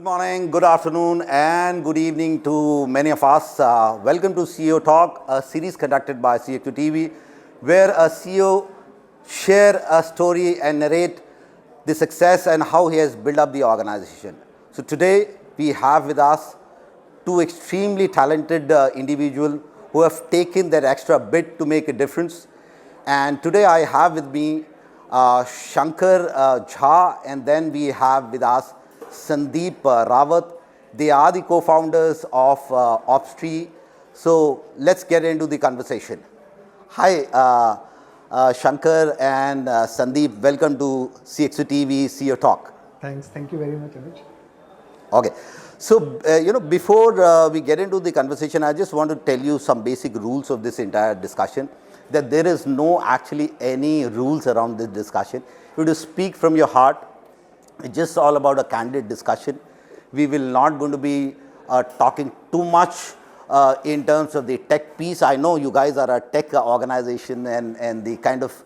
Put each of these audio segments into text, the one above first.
morning, good afternoon, and good evening to many of us. Welcome to CEO Talk, a series conducted by CXO TV, where a CEO share a story and narrate the success and how he has built up the organization. So today we have with us two extremely talented individuals who have taken that extra bit to make a difference. And today I have with me Shankar Jha, and then we have with us Sandeep Rath. They are the co-founders of Opstree. So let's get into the conversation. Hi, Shankar and Sandeep. Welcome to CXO TV, CEO Talk. Thanks. Thank you very much, Anuj. Okay. So, before we get into the conversation, I just want to tell you some basic rules of this entire discussion, that there is no actually any rules around this discussion. You have to speak from your heart. It's just all about a candid discussion. We will not going to be talking too much in terms of the tech piece. I know you guys are a tech organization and the kind of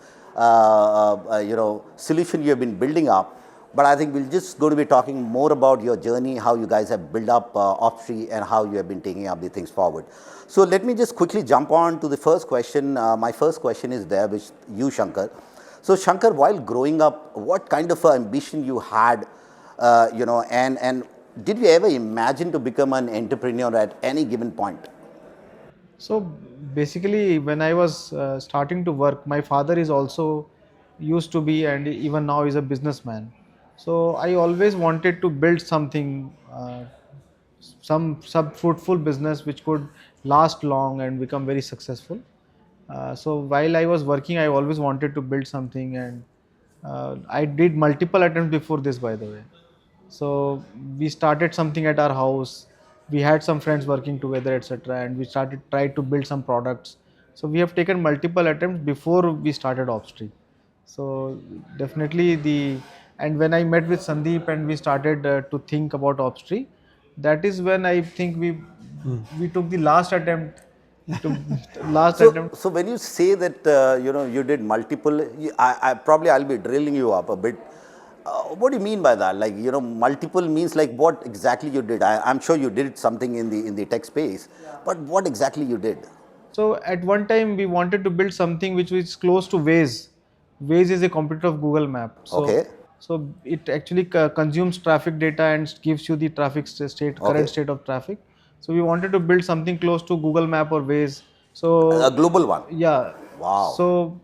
solution you have been building up. But I think we're just going to be talking more about your journey, how you guys have built up Opstree and how you have been taking up the things forward. So let me just quickly jump on to the first question. My first question is there with you, Shankar. So Shankar, while growing up, what kind of ambition you had, and did you ever imagine to become an entrepreneur at any given point? So basically, when I was starting to work, my father is also used to be, and even now is a businessman. So I always wanted to build something, some fruitful business which could last long and become very successful. So while I was working, I always wanted to build something, and I did multiple attempts before this, by the way. So we started something at our house. We had some friends working together, etc., and we tried to build some products. So we have taken multiple attempts before we started Opstree. So definitely and when I met with Sandeep and we started to think about Opstree, that is when I think we took the last attempt. So when you say that you did multiple, I'll be drilling you up a bit. What do you mean by that? Like, multiple means like what exactly you did? I'm sure you did something in the tech space, but what exactly you did? So at one time we wanted to build something which was close to Waze. Waze is a competitor of Google Map. Okay. So it actually consumes traffic data and gives you the traffic current state of traffic. So we wanted to build something close to Google Map or Waze. So a global one. Yeah. Wow. So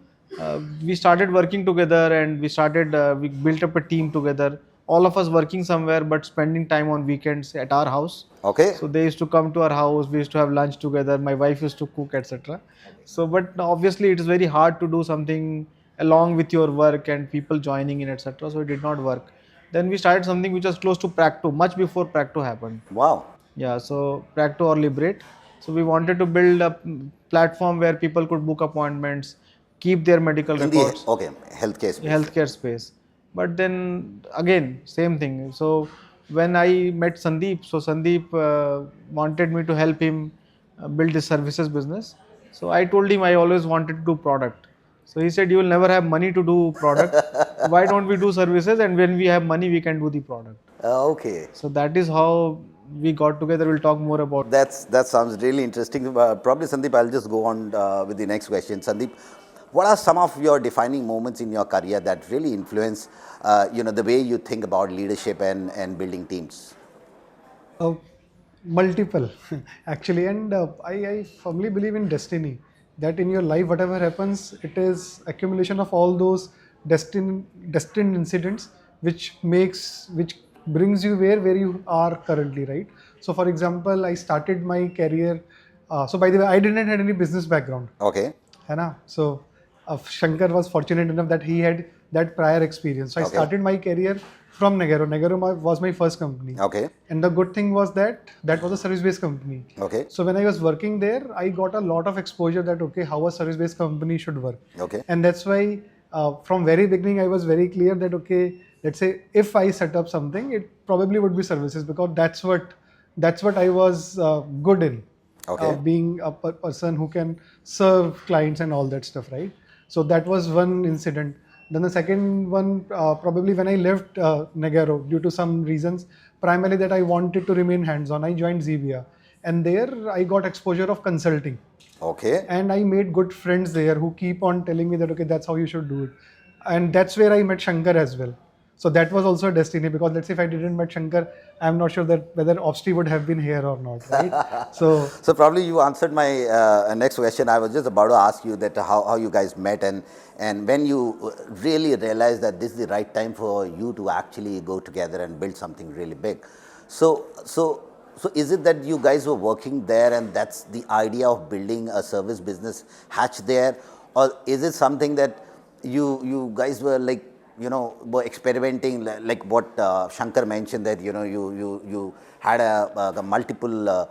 we started working together, and we built up a team together. All of us working somewhere, but spending time on weekends at our house. Okay. So they used to come to our house. We used to have lunch together. My wife used to cook, etc. So, but obviously it is very hard to do something along with your work and people joining in, etc. So it did not work. Then we started something which was close to Practo, much before Practo happened. Wow. Yeah, so Practo or Liberate. So we wanted to build a platform where people could book appointments, keep their medical records. Healthcare space. But then again, same thing. So when I met Sandeep, so Sandeep wanted me to help him build this services business. So I told him I always wanted to do product. So he said, you will never have money to do product. Why don't we do services? And when we have money, we can do the product. Okay. So that is how we got together. We'll talk more about that. That sounds really interesting. Probably, Sandeep, I'll just go on with the next question. Sandeep, what are some of your defining moments in your career that really influence, the way you think about leadership and building teams? Multiple, actually, and I firmly believe in destiny. That in your life, whatever happens, it is accumulation of all those destined incidents, which brings you where you are currently, right? So, for example, I started my career. So, by the way, I didn't have any business background. Okay. So, Shankar was fortunate enough that he had that prior experience. So I started my career from Nagaro. Nagaro was my first company. Okay. And the good thing was that was a service-based company. Okay. So when I was working there, I got a lot of exposure that how a service-based company should work. Okay. And that's why from very beginning I was very clear that let's say if I set up something, it probably would be services, because that's what I was good in. Okay. Being a person who can serve clients and all that stuff, right? So that was one incident. Then the second one, probably when I left Negaro due to some reasons, primarily that I wanted to remain hands-on, I joined Zevia, and there I got exposure of consulting. Okay. And I made good friends there who keep on telling me that okay, that's how you should do it, and that's where I met Shankar as well. So that was also a destiny, because let's say if I didn't met Shankar, I'm not sure that whether Opstree would have been here or not, right? So So probably you answered my next question. I was just about to ask you that how you guys met, and when you really realized that this is the right time for you to actually go together and build something really big. So is it that you guys were working there and that's the idea of building a service business hatched there, or is it something that you guys were like, were experimenting, like what Shankar mentioned, that you had a multiple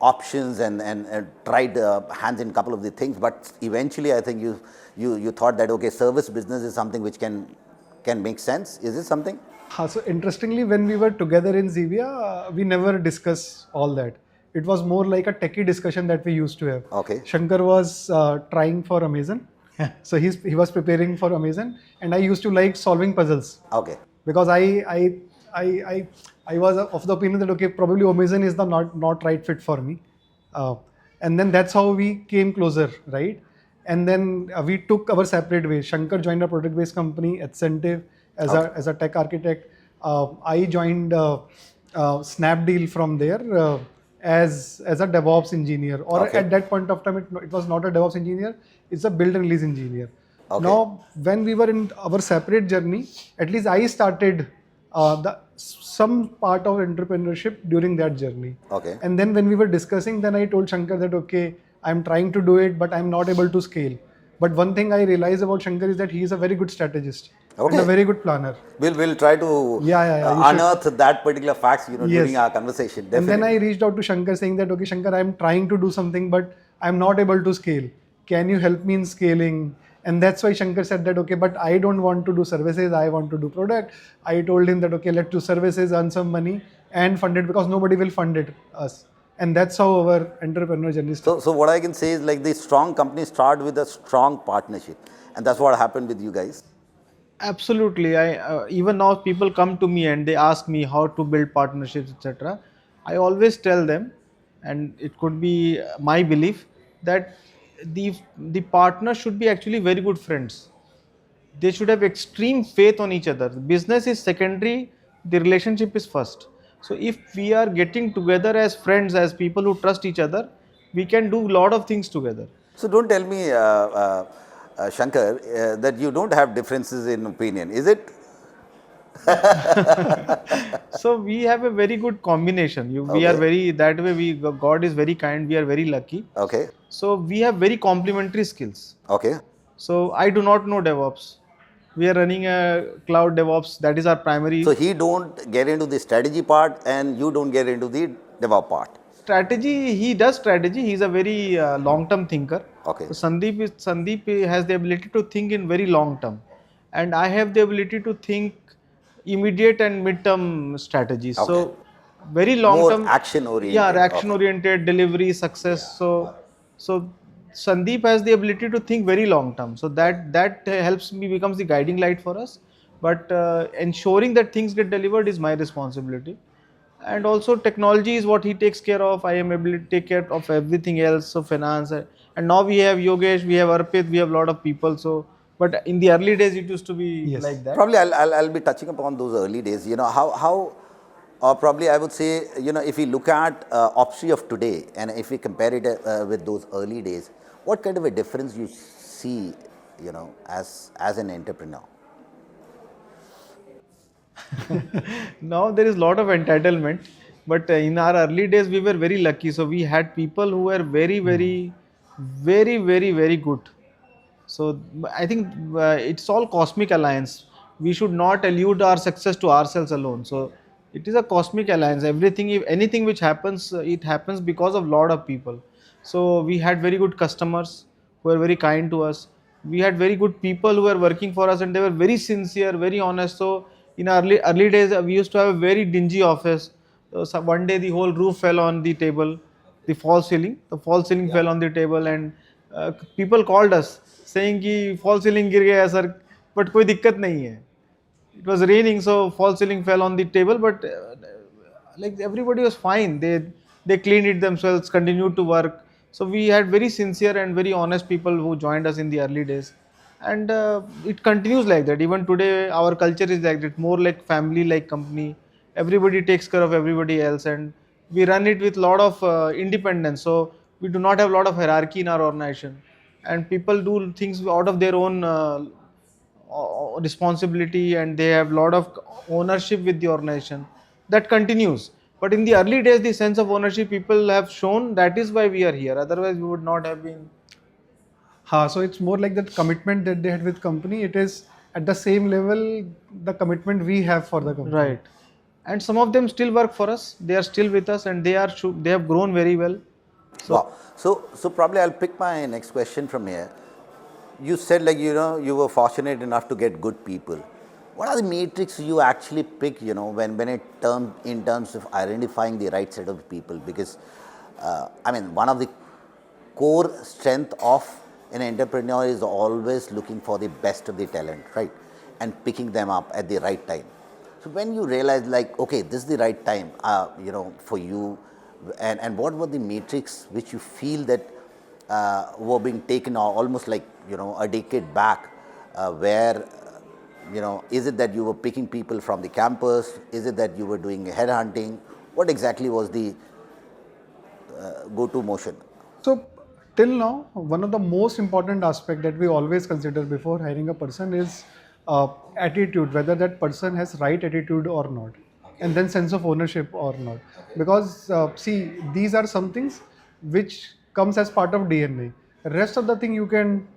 options and tried hands in a couple of the things, but eventually I think you thought that okay, service business is something which can make sense. Is it something? So interestingly, when we were together in Zevia, we never discussed all that. It was more like a techie discussion that we used to have. Okay. Shankar was trying for Amazon, so he was preparing for Amazon, and I used to like solving puzzles. Okay. Because I was of the opinion that okay, probably Amazon is the not right fit for me, and then that's how we came closer, right? And then we took our separate ways. Shankar joined a product-based company, Atcentive, as a tech architect. I joined Snapdeal from there as a DevOps engineer, or Okay. at that point of time it was not a DevOps engineer, it's a build and release engineer. Okay. Now, when we were in our separate journey, at least I started some part of entrepreneurship during that journey. Okay. And then when we were discussing, then I told Shankar that okay, I'm trying to do it, but I'm not able to scale. But one thing I realized about Shankar is that he is a very good strategist Okay. and a very good planner. We'll try to Yeah, you should. unearth that particular facts, Yes. during our conversation. And then I Definitely. reached out to Shankar saying that okay, Shankar, I'm trying to do something, but I'm not able to scale. Can you help me in scaling? And that's why Shankar said that okay, but I don't want to do services, I want to do product. I told him that okay, let's do services, earn some money and fund it, because nobody will fund it us. And that's how our entrepreneur journey started. So what I can say is like the strong companies start with a strong partnership, and that's what happened with you guys. Absolutely. I even now people come to me and they ask me how to build partnerships, etc. I always tell them, and it could be my belief, that the partner should be actually very good friends. They should have extreme faith on each other. Business is secondary, the relationship is first. So if we are getting together as friends, as people who trust each other, we can do a lot of things together. So don't tell me, Shankar, that you don't have differences in opinion. Is it? So we have a very good combination. We are Okay. very that way. God is very kind. We are very lucky. Okay. So we have very complementary skills. Okay. So I do not know DevOps. We are running a cloud DevOps. That is our primary So he don't get into the strategy part, and you don't get into the DevOps part. strategy. He does strategy. He's a very long-term thinker. Okay. So Sandeep has the ability to think in very long term, and I have the ability to think immediate and mid-term strategies. Okay. So very long term. More action oriented. Yeah, action oriented, delivery, success. So Sandeep has the ability to think very long term. So that helps me, becomes the guiding light for us. But ensuring that things get delivered is my responsibility. And also technology is what he takes care of. I am able to take care of everything else, so finance. And now we have Yogesh, we have Arpit, we have a lot of people. So, but in the early days it used to be Yes. like that. Probably I'll be touching upon those early days. How probably I would say, if we look at Opstree of today, and if we compare it with those early days, what kind of a difference you see, as an entrepreneur? Now there is a lot of entitlement, but in our early days we were very lucky. So we had people who were very good. So I think it's all cosmic alliance. We should not elude our success to ourselves alone. So it is a cosmic alliance. Everything, if anything which happens, it happens because of lot of people. So we had very good customers who were very kind to us. We had very good people who were working for us, and they were very sincere, very honest. So in our early days, we used to have a very dingy office. So one day the whole roof fell on the table, the false ceiling fell on the table, and people called us saying कि fall ceiling गिर गया sir, but कोई दिक्कत नहीं है. It was raining, so fall ceiling fell on the table, but like everybody was fine. They cleaned it themselves, continued to work. So we had very sincere and very honest people who joined us in the early days, and it continues like that. Even today, our culture is like that, more like family-like company. Everybody takes care of everybody else, and we run it with a lot of independence. So we do not have a lot of hierarchy in our organization, and people do things out of their own responsibility, and they have a lot of ownership with the organization. That continues, but in the early days the sense of ownership people have shown, that is why we are here, otherwise we would not have been. So it's more like that commitment that they had with company. It is at the same level the commitment we have for the company. Right. And some of them still work for us, they are still with us, and they have grown very well. Wow. So probably I'll pick my next question from here. You said like, you were fortunate enough to get good people. What are the metrics you actually pick, when in terms of identifying the right set of people? Because, one of the core strength of an entrepreneur is always looking for the best of the talent, right? And picking them up at the right time. So when you realize like, okay, this is the right time, for you, and what were the metrics which you feel that were being taken almost like, a decade back, where, is it that you were picking people from the campus? Is it that you were doing headhunting? What exactly was the go-to motion? So till now, one of the most important aspect that we always consider before hiring a person is attitude, whether that person has right attitude or not, and then sense of ownership or not. Because see, these are some things which comes as part of DNA. Rest of the thing you can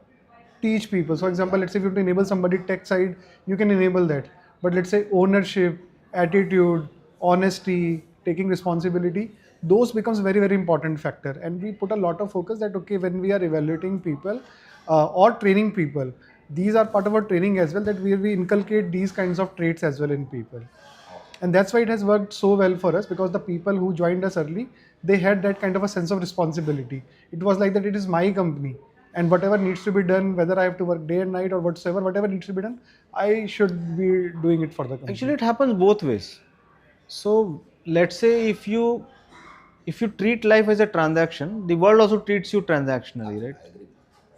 teach people. So, example, let's say if you have to enable somebody tech side, you can enable that. But let's say ownership, attitude, honesty, taking responsibility, those becomes very, very important factor. And we put a lot of focus that, okay, when we are evaluating people or training people, these are part of our training as well, that we inculcate these kinds of traits as well in people. And that's why it has worked so well for us, because the people who joined us early, they had that kind of a sense of responsibility. It was like that it is my company, and whatever needs to be done, whether I have to work day and night or whatever needs to be done, I should be doing it for the company. Actually, it happens both ways. So let's say if you treat life as a transaction, the world also treats you transactionally, right?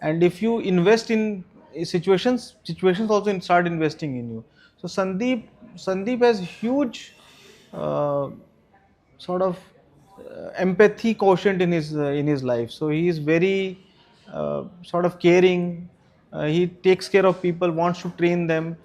And if you invest in situations also start investing in you. So Sandeep has huge sort of empathy quotient in his life. So he is very sort of caring. He takes care of people, wants to train them,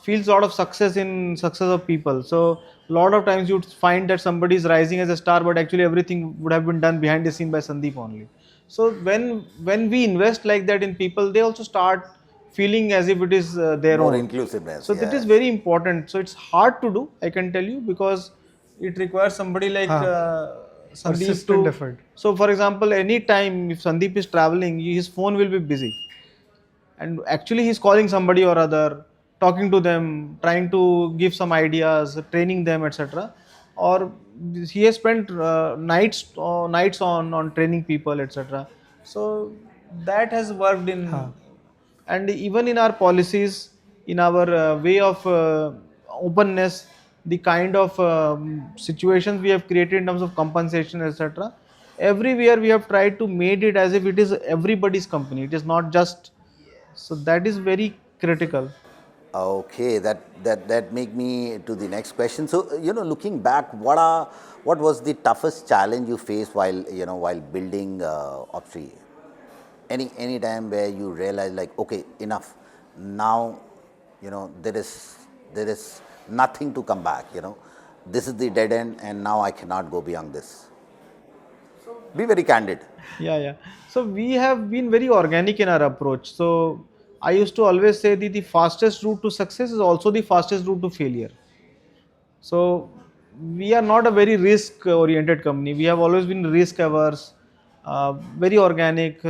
feels a lot of success in success of people. So a lot of times you'd find that somebody is rising as a star, but actually everything would have been done behind the scene by Sandeep only. So when we invest like that in people, they also start feeling as if it is their More own. inclusiveness. So that is very important. So it's hard to do, I can tell you, because it requires somebody like Sandeep Persistent to. effort. So for example, any time if Sandeep is traveling, his phone will be busy, and actually he's calling somebody or other, talking to them, trying to give some ideas, training them, etc. Or he has spent nights on training people, etc. So that has worked in. And even in our policies, in our way of openness, the kind of situations we have created in terms of compensation, etc., everywhere we have tried to made it as if it is everybody's company, it is not just. So that is very critical. Okay, that make me to the next question. So, looking back, what was the toughest challenge you faced while building Opstree? Any time where you realize like, okay, enough, now, there is nothing to come back. This is the dead end, and now I cannot go beyond this. Be very candid. Yeah. So we have been very organic in our approach. So I used to always say that the fastest route to success is also the fastest route to failure. So we are not a very risk oriented company. We have always been risk averse, very organic,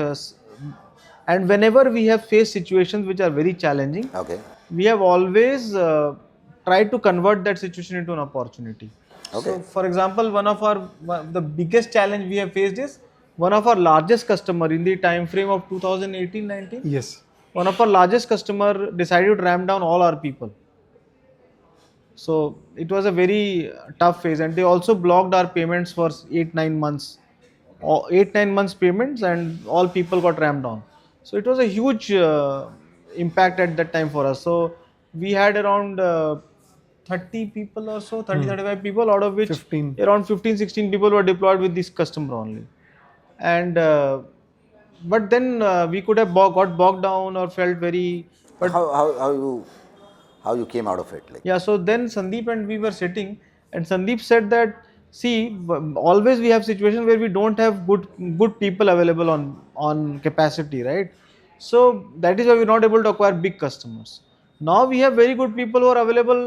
and whenever we have faced situations which are very challenging, Okay. we have always tried to convert that situation into an opportunity. Okay. So for example, the biggest challenge we have faced is one of our largest customer in the time frame of 2018-19. Yes. one of our largest customer decided to ramp down all our people. So it was a very tough phase, and they also blocked our payments for 8 9 months, or 8 9 months payments, and all people got rammed down. So it was a huge impact at that time for us. So we had around 30 people or so, 30 35 people, out of which 15. around 15 16 people were deployed with this customer only. And but then we could have got bogged down or felt very, but How you came out of it? Like, yeah, so then Sandeep and we were sitting, and Sandeep said that, see, always we have situations where we don't have good people available on capacity, right? So that is why we're not able to acquire big customers. Now we have very good people who are available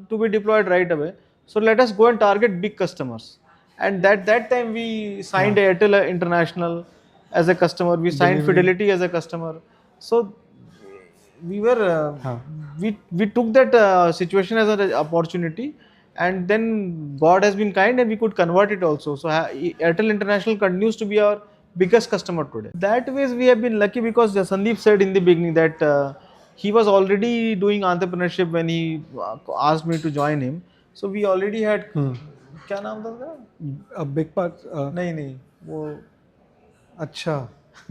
to be deployed right away. So let us go and target big customers. And that time we signed Airtel International as a customer. We signed Delivery. Fidelity as a customer. So we were Huh. we took that situation as an opportunity, and then God has been kind and we could convert it also. So Airtel International continues to be our biggest customer today. That ways we have been lucky, because Sandeep said in the beginning that he was already doing entrepreneurship when he asked me to join him. So we already had, क्या नाम था उसका? A big part. नहीं नहीं वो अच्छा,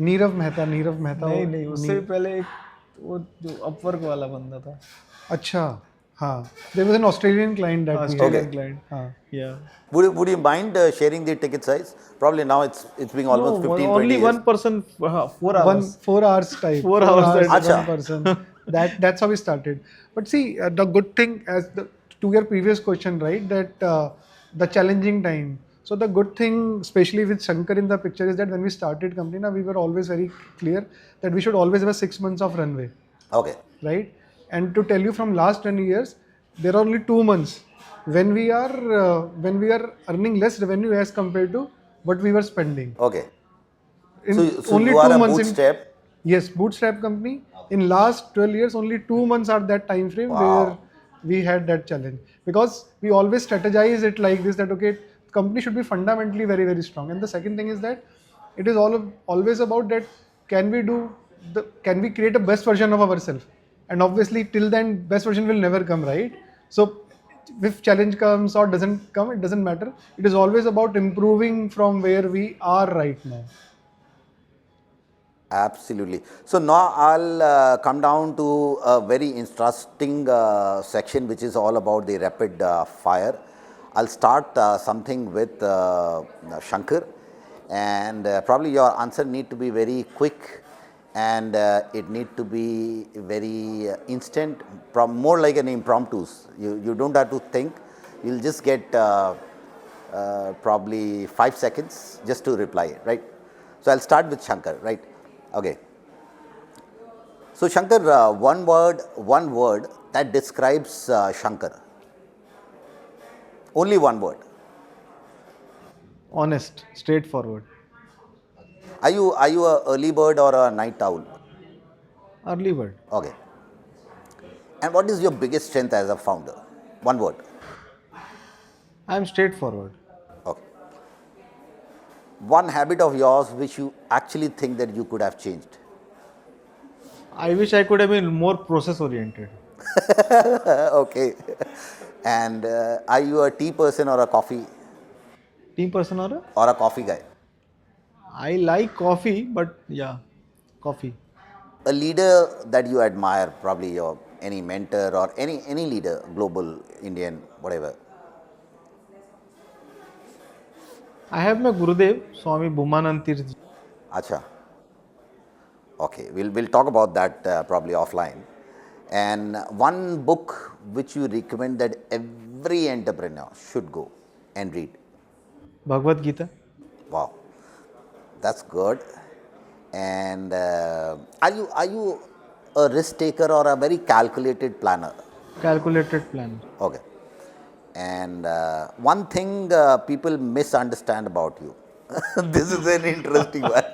नीरव मेहता नहीं नहीं उससे पहले एक वो जो अपवर्क वाला बंदा था. अच्छा, हाँ. There was an Australian client that we had. Australian client. हाँ. Yeah. would you mind sharing the ticket size? Probably now it's been almost No, 15 only 20 one years. person, 4 hours. 4 hours type. 4 hours that- one Acha. person. That's how we started. But see, the good thing, to your previous question, right? That the challenging time. So the good thing, especially with Shankar in the picture, is that when we started company, now we were always very clear that we should always have a 6 months of runway, Okay. right? And to tell you, from last 10 years, there are only 2 months when we are earning less revenue as compared to what we were spending. Okay. In So only you are 2 a months bootstrap. Yes, bootstrap company. In last 12 years, only 2 months are that time frame where we had that challenge. Because we always strategize it like this, that okay, company should be fundamentally very, very strong. And the second thing is that it is always about that, can we create a best version of ourselves? And obviously till then best version will never come, right? So if challenge comes or doesn't come, it doesn't matter. It is always about improving from where we are right now. Absolutely. So now I'll come down to a very interesting section, which is all about the rapid fire. I'll start something with Shankar, and probably your answer need to be very quick, and it need to be very instant, more like an impromptu. You don't have to think. You'll just get probably 5 seconds just to reply, right? So I'll start with Shankar, right? Okay. So Shankar, one word that describes Shankar. Only one word. Honest, straightforward. Are you a early bird or a night owl? Early bird. Okay. And what is your biggest strength as a founder? One word. I am straightforward. Okay. One habit of yours which you actually think that you could have changed. I wish I could have been more process oriented. Okay. And are you a tea person or a coffee Team person or a? or a coffee guy? I like coffee, but yeah, coffee. A leader that you admire, probably your any mentor or any leader, global, Indian, whatever. I have my Gurudev, Swami Bhumanand Tirth. Acha. Okay, we'll talk about that probably offline. And one book which you recommend that every entrepreneur should go and read. Bhagavad Gita. Wow, that's good. And are you a risk taker or a very calculated planner? Calculated plan. Okay. And one thing people misunderstand about you. This is an interesting one.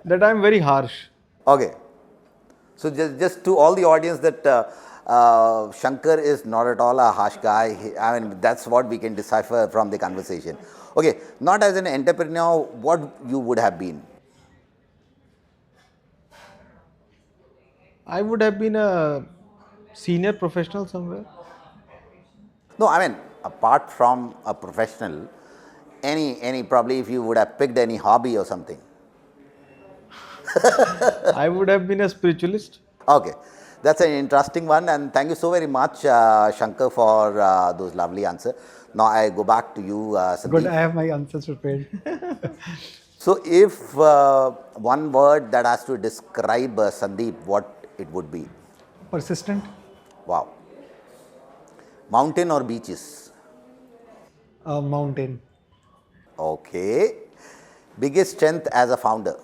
That I am very harsh. Okay. So just to all the audience that Shankar is not at all a harsh guy. I mean, that's what we can decipher from the conversation. Okay, not as an entrepreneur, what you would have been? I would have been a senior professional somewhere. No, I mean, apart from a professional, any probably if you would have picked any hobby or something. I would have been a spiritualist. Okay, that's an interesting one, and thank you so very much, Shankar, for those lovely answers. Now I go back to you, Good, Sandeep. I have my answers prepared. So, if one word that has to describe Sandeep, what it would be? Persistent. Wow. Mountain or beaches? Mountain. Okay. Biggest strength as a founder?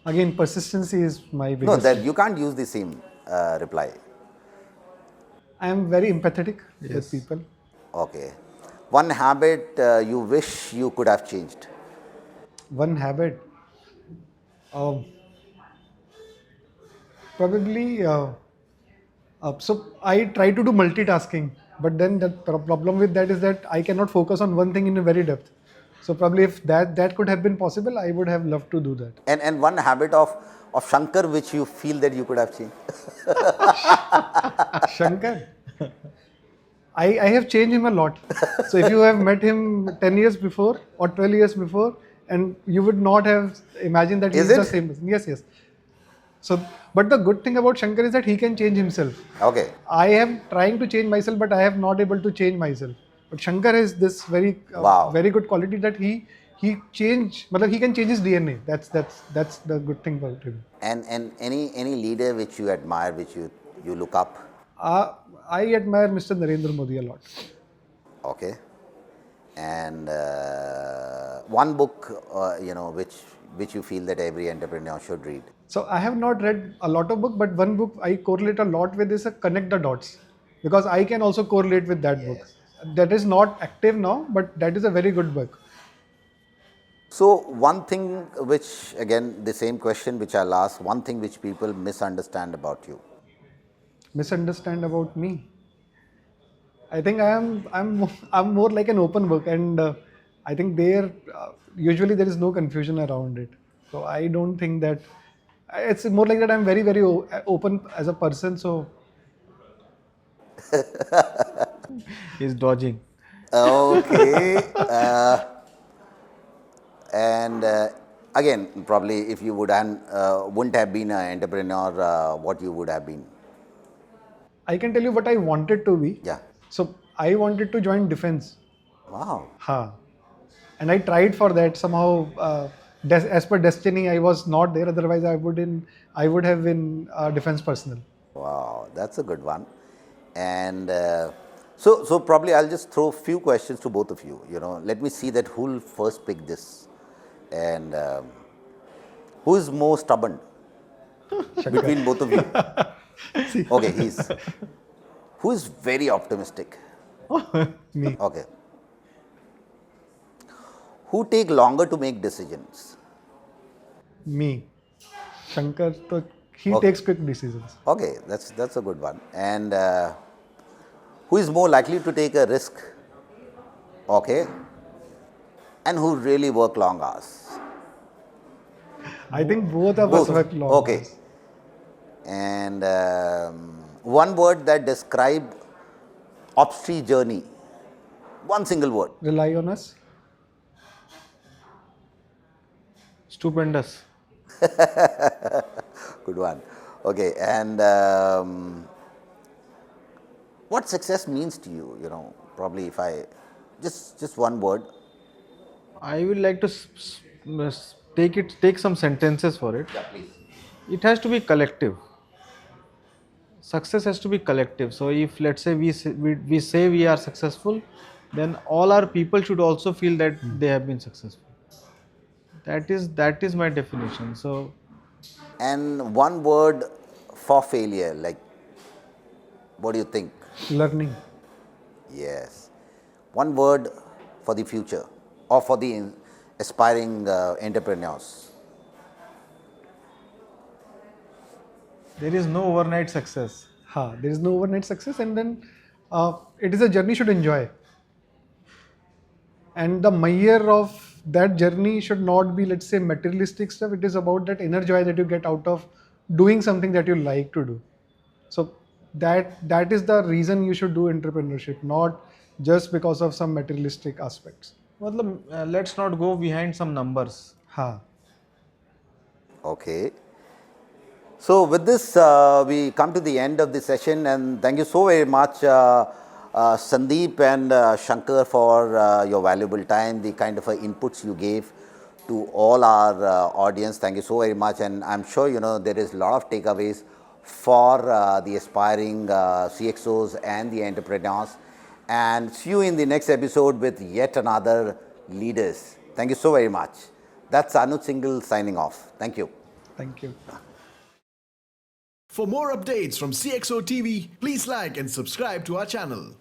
Again, persistency is my No, biggest. that you can't use the same reply. I am very empathetic with Yes. people. Okay. One habit you wish you could have changed? One habit. Um, Probably. So I try to do multitasking, but then the problem with that is that I cannot focus on one thing in a very depth. So probably if that could have been possible, I would have loved to do that. And one habit of Shankar which you feel that you could have changed? Shankar, I have changed him a lot. So if you have met him 10 years before or 12 years before, and you would not have imagined that Is he's the it? same person. Yes, yes. So, but the good thing about Shankar is that he can change himself. Okay. I am trying to change myself, but I have not able to change myself. But Shankar has this Wow. very good quality that he change. Matlab he can change his DNA. That's the good thing about him. And any leader which you admire, which you look up? I admire Mr. Narendra Modi a lot. Okay. And one book, which you feel that every entrepreneur should read. So I have not read a lot of book, but one book I correlate a lot with is a Connect the Dots, because I can also correlate with that book. That is not active now, but that is a very good book. So one thing which, again, the same question which I'll ask, one thing which people misunderstand about you. Misunderstand about me. I think I'm more like an open book, and I think usually there is no confusion around it. So I don't think that it's more like that. I'm very open as a person. So He's dodging. Okay. And again, probably if you wouldn't have been an entrepreneur, what you would have been? I can tell you what I wanted to be. Yeah. So I wanted to join defense. Wow. And I tried for that somehow. As per destiny, I was not there. Otherwise, I would have been defense personnel. Wow, that's a good one. And so probably I'll just throw a few questions to both of you. Let me see that who'll first pick this, and who is more stubborn between both of you? Okay, who is very optimistic? Me. Okay. Who take longer to make decisions? Me. Shankar, he Okay. takes quick decisions. Okay, that's a good one. And who is more likely to take a risk? Okay. And who really work long hours? I think both of us work long. Okay. hours. And one word that describe Opstree journey. One single word. Rely on us. Stupendous. Good one. Okay. And what success means to you? Probably if I just one word. I would like to take some sentences for it. Yeah, please. It has to be collective. Success has to be collective. So if let's say we say we are successful, then all our people should also feel that they have been successful. That is my definition. So And one word for failure. Like, what do you think? Learning. Yes. One word for the future or for the aspiring entrepreneurs. there is no overnight success. There is no overnight success, and then it is a journey should enjoy. And the measure of that journey should not be, let's say, materialistic stuff. It is about that inner joy that you get out of doing something that you like to do. So that is the reason you should do entrepreneurship, not just because of some materialistic aspects. मतलब let's not go behind some numbers. Ha. Okay. So with this, we come to the end of the session, and thank you so very much, Sandeep and Shankar, for your valuable time, the kind of inputs you gave to all our audience. Thank you so very much, and I'm sure there is a lot of takeaways for the aspiring CXOs and the entrepreneurs. And see you in the next episode with yet another leaders. Thank you so very much. That's Anuj Singhal signing off. Thank you. Thank you. For more updates from CXO TV, please like and subscribe to our channel.